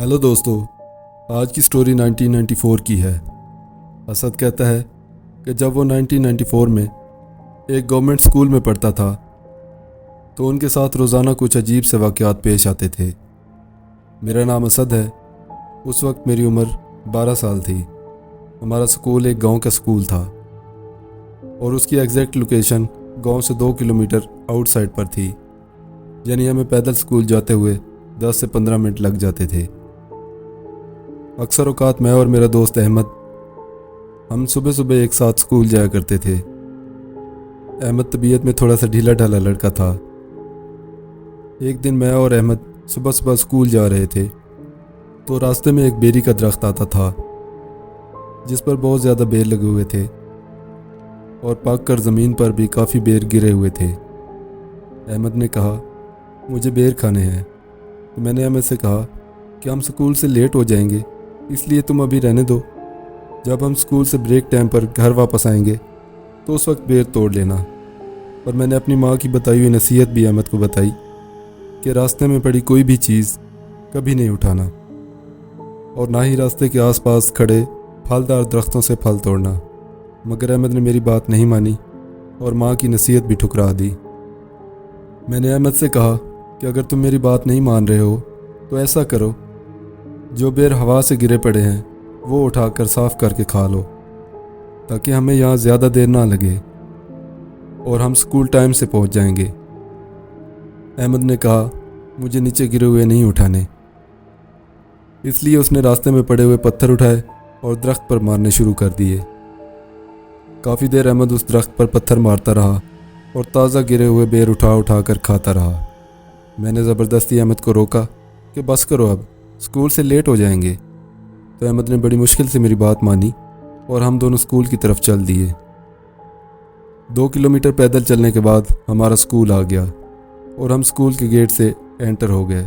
Hello दोस्तों, आज की स्टोरी 1994 की है। असद कहता है कि जब वो 1994 में एक गवर्नमेंट स्कूल में पढ़ता था तो उनके साथ रोज़ाना कुछ अजीब से वाक़यात पेश आते थे। मेरा नाम असद है। उस वक्त मेरी उम्र 12 साल थी। हमारा स्कूल एक गांव का स्कूल था और उसकी एग्जैक्ट लोकेशन गांव से 2 किलोमीटर आउटसाइड पर थी, यानी हमें पैदल स्कूल जाते हुए 10 से 15 मिनट लग जाते थे। अक्सर औकात मैं और मेरा दोस्त अहमद हम सुबह सुबह एक साथ स्कूल जाया करते थे। अहमद तबीयत में थोड़ा सा ढीला ढाला लड़का था। एक दिन मैं और अहमद सुबह सुबह स्कूल जा रहे थे तो रास्ते में एक बेरी का दरख्त आता था जिस पर बहुत ज़्यादा बेर लगे हुए थे और पक कर ज़मीन पर भी काफ़ी बेर गिरे हुए थे। अहमद ने कहा, मुझे बेर खाने हैं। तो मैंने अहमद से कहा कि हम स्कूल से लेट हो जाएंगे, इसलिए तुम अभी रहने दो। जब हम स्कूल से ब्रेक टाइम पर घर वापस आएंगे तो उस वक्त बेर तोड़ लेना। और मैंने अपनी माँ की बताई हुई नसीहत भी अहमद को बताई कि रास्ते में पड़ी कोई भी चीज़ कभी नहीं उठाना और ना ही रास्ते के आसपास खड़े फलदार दरख्तों से फल तोड़ना। मगर अहमद ने मेरी बात नहीं मानी और माँ की नसीहत भी ठुकरा दी। मैंने अहमद से कहा कि अगर तुम मेरी बात नहीं मान रहे हो तो ऐसा करो, जो बेर हवा से गिरे पड़े हैं वो उठाकर साफ़ करके खा लो ताकि हमें यहाँ ज़्यादा देर ना लगे और हम स्कूल टाइम से पहुँच जाएंगे। अहमद ने कहा, मुझे नीचे गिरे हुए नहीं उठाने। इसलिए उसने रास्ते में पड़े हुए पत्थर उठाए और दरख्त पर मारने शुरू कर दिए। काफ़ी देर अहमद उस दरख्त पर पत्थर मारता रहा और ताज़ा गिरे हुए बेर उठा उठा कर खाता रहा। मैंने ज़बरदस्ती अहमद को रोका कि बस करो, अब स्कूल से लेट हो जाएंगे। तो अहमद ने बड़ी मुश्किल से मेरी बात मानी और हम दोनों स्कूल की तरफ चल दिए। 2 किलोमीटर पैदल चलने के बाद हमारा स्कूल आ गया और हम स्कूल के गेट से एंटर हो गए।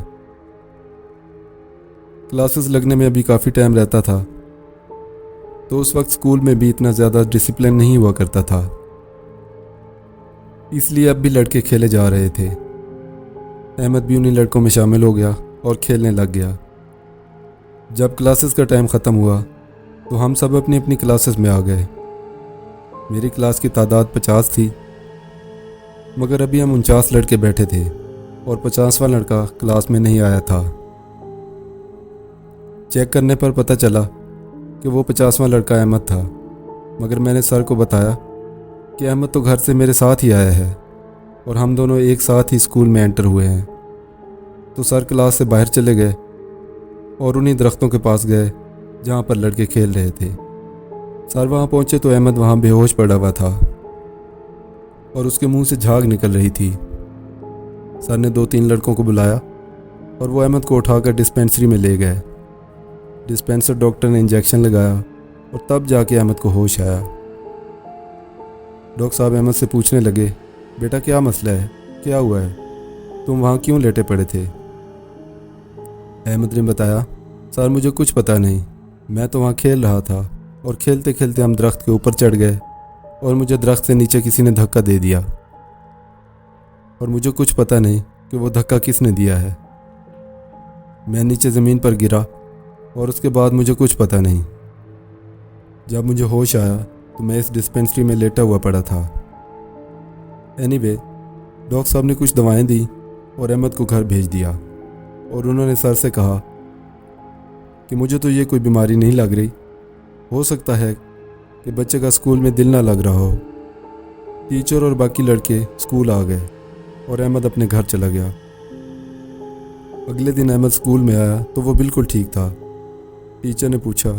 क्लासेस लगने में अभी काफ़ी टाइम रहता था तो उस वक्त स्कूल में भी इतना ज़्यादा डिसिप्लिन नहीं हुआ करता था, इसलिए अब भी लड़के खेले जा रहे थे। अहमद भी उन्हीं लड़कों में शामिल हो गया और खेलने लग गया। जब क्लासेस का टाइम ख़त्म हुआ तो हम सब अपनी अपनी क्लासेस में आ गए। मेरी क्लास की तादाद 50 थी, मगर अभी हम 49 लड़के बैठे थे और 50वां लड़का क्लास में नहीं आया था। चेक करने पर पता चला कि वो 50वां लड़का अहमद था, मगर मैंने सर को बताया कि अहमद तो घर से मेरे साथ ही आया है और हम दोनों एक साथ ही स्कूल में एंटर हुए हैं। तो सर क्लास से बाहर चले गए और उन्हीं दरख्तों के पास गए जहाँ पर लड़के खेल रहे थे। सर वहाँ पहुँचे तो अहमद वहाँ बेहोश पड़ा हुआ था और उसके मुंह से झाग निकल रही थी। सर ने 2-3 लड़कों को बुलाया और वो अहमद को उठाकर डिस्पेंसरी में ले गए। डिस्पेंसर डॉक्टर ने इंजेक्शन लगाया और तब जाके अहमद को होश आया। डॉक्टर साहब अहमद से पूछने लगे, बेटा क्या मसला है, क्या हुआ है, तुम वहाँ क्यों लेटे पड़े थे? अहमद ने बताया, सर मुझे कुछ पता नहीं, मैं तो वहाँ खेल रहा था और खेलते खेलते हम दरख्त के ऊपर चढ़ गए और मुझे दरख्त से नीचे किसी ने धक्का दे दिया और मुझे कुछ पता नहीं कि वो धक्का किसने दिया है। मैं नीचे ज़मीन पर गिरा और उसके बाद मुझे कुछ पता नहीं। जब मुझे होश आया तो मैं इस डिस्पेंसरी में लेटा हुआ पड़ा था। एनीवे, डॉक्टर साहब ने कुछ दवाएं दी और अहमद को घर भेज दिया और उन्होंने सर से कहा कि मुझे तो ये कोई बीमारी नहीं लग रही, हो सकता है कि बच्चे का स्कूल में दिल ना लग रहा हो। टीचर और बाकी लड़के स्कूल आ गए और अहमद अपने घर चला गया। अगले दिन अहमद स्कूल में आया तो वो बिल्कुल ठीक था। टीचर ने पूछा,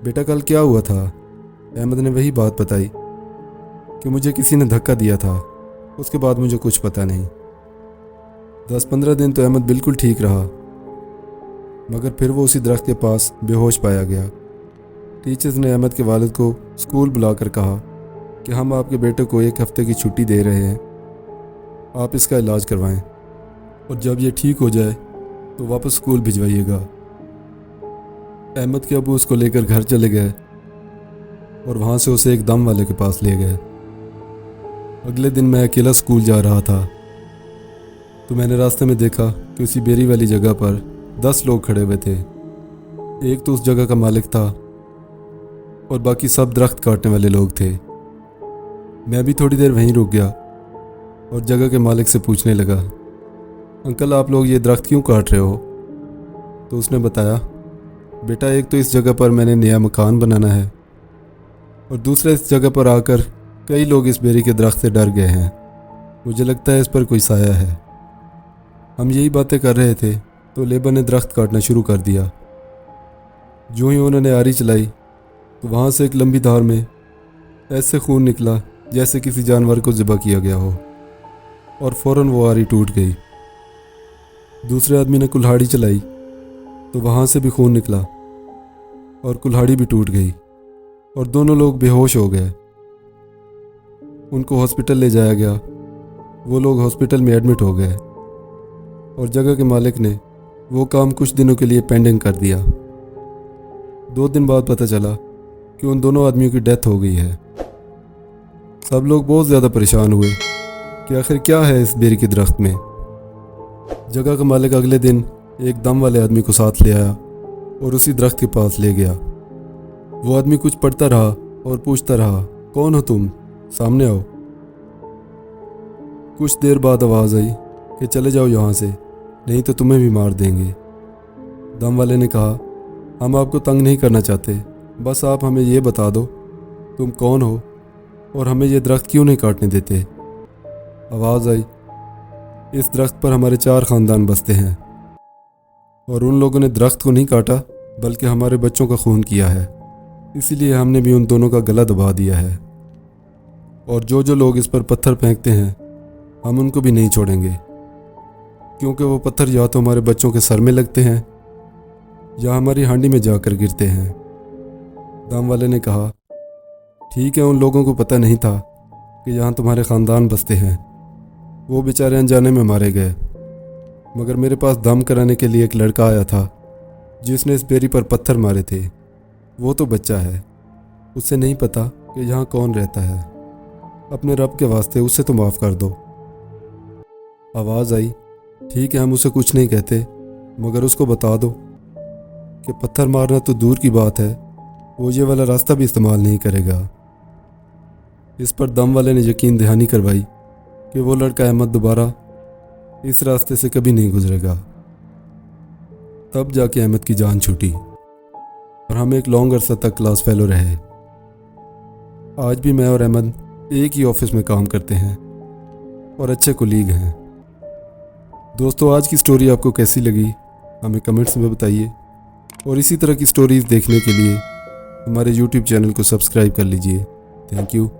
बेटा कल क्या हुआ था? अहमद ने वही बात बताई कि मुझे किसी ने धक्का दिया था, उसके बाद मुझे कुछ पता नहीं। 10-15 दिन तो अहमद बिल्कुल ठीक रहा, मगर फिर वो उसी दरख्त के पास बेहोश पाया गया। टीचर्स ने अहमद के वालिद को स्कूल बुलाकर कहा कि हम आपके बेटे को 1 हफ्ते की छुट्टी दे रहे हैं, आप इसका इलाज करवाएं और जब ये ठीक हो जाए तो वापस स्कूल भिजवाइएगा। अहमद के अबू उसको लेकर घर चले गए और वहाँ से उसे एक दम वाले के पास ले गए। अगले दिन मैं अकेला स्कूल जा रहा था तो मैंने रास्ते में देखा कि उसी बेरी वाली जगह पर 10 लोग खड़े हुए थे। एक तो उस जगह का मालिक था और बाकी सब दरख्त काटने वाले लोग थे। मैं भी थोड़ी देर वहीं रुक गया और जगह के मालिक से पूछने लगा, अंकल आप लोग ये दरख्त क्यों काट रहे हो? तो उसने बताया, बेटा एक तो इस जगह पर मैंने नया मकान बनाना है और दूसरा इस जगह पर आकर कई लोग इस बेरी के दरख्त से डर गए हैं। मुझे लगता है इस पर कोई साया है। हम यही बातें कर रहे थे तो लेबर ने दरख्त काटना शुरू कर दिया। जो ही उन्होंने आरी चलाई तो वहाँ से एक लंबी धार में ऐसे खून निकला जैसे किसी जानवर को ज़िबा किया गया हो और फ़ौरन वो आरी टूट गई। दूसरे आदमी ने कुल्हाड़ी चलाई तो वहाँ से भी खून निकला और कुल्हाड़ी भी टूट गई और दोनों लोग बेहोश हो गए। उनको हॉस्पिटल ले जाया गया। वो लोग हॉस्पिटल में एडमिट हो गए और जगह के मालिक ने वो काम कुछ दिनों के लिए पेंडिंग कर दिया। 2 दिन बाद पता चला कि उन दोनों आदमियों की डेथ हो गई है। सब लोग बहुत ज़्यादा परेशान हुए कि आखिर क्या है इस बेरी के दरख्त में। जगह का मालिक अगले दिन एक दम वाले आदमी को साथ ले आया और उसी दरख्त के पास ले गया। वो आदमी कुछ पढ़ता रहा और पूछता रहा, कौन हो तुम, सामने आओ। कुछ देर बाद आवाज़ आई कि चले जाओ यहाँ से, नहीं तो तुम्हें भी मार देंगे। दम वाले ने कहा, हम आपको तंग नहीं करना चाहते, बस आप हमें ये बता दो तुम कौन हो और हमें ये दरख्त क्यों नहीं काटने देते। आवाज़ आई, इस दरख्त पर हमारे 4 ख़ानदान बसते हैं और उन लोगों ने दरख्त को नहीं काटा बल्कि हमारे बच्चों का खून किया है, इसीलिए हमने भी उन दोनों का गला दबा दिया है और जो जो लोग इस पर पत्थर फेंकते हैं हम उनको भी नहीं छोड़ेंगे, क्योंकि वो पत्थर या तो हमारे बच्चों के सर में लगते हैं या हमारी हांडी में जाकर गिरते हैं। दाम वाले ने कहा, ठीक है, उन लोगों को पता नहीं था कि यहाँ तुम्हारे ख़ानदान बसते हैं, वो बेचारे अनजाने में मारे गए। मगर मेरे पास दम कराने के लिए एक लड़का आया था जिसने इस बेरी पर पत्थर मारे थे। वो तो बच्चा है, उसे नहीं पता कि यहाँ कौन रहता है। अपने रब के वास्ते उसे तो माफ़ कर दो। आवाज़ आई, ठीक है, हम उसे कुछ नहीं कहते, मगर उसको बता दो कि पत्थर मारना तो दूर की बात है, वो ये वाला रास्ता भी इस्तेमाल नहीं करेगा। इस पर दम वाले ने यकीन दहानी करवाई कि वो लड़का अहमद दोबारा इस रास्ते से कभी नहीं गुजरेगा। तब जाके अहमद की जान छूटी और हम एक लॉन्ग अरसा तक क्लास फेलो रहे। आज भी मैं और अहमद एक ही ऑफिस में काम करते हैं और अच्छे कोलीग हैं। दोस्तों, आज की स्टोरी आपको कैसी लगी हमें कमेंट्स में बताइए और इसी तरह की स्टोरीज़ देखने के लिए हमारे YouTube चैनल को सब्सक्राइब कर लीजिए। Thank you.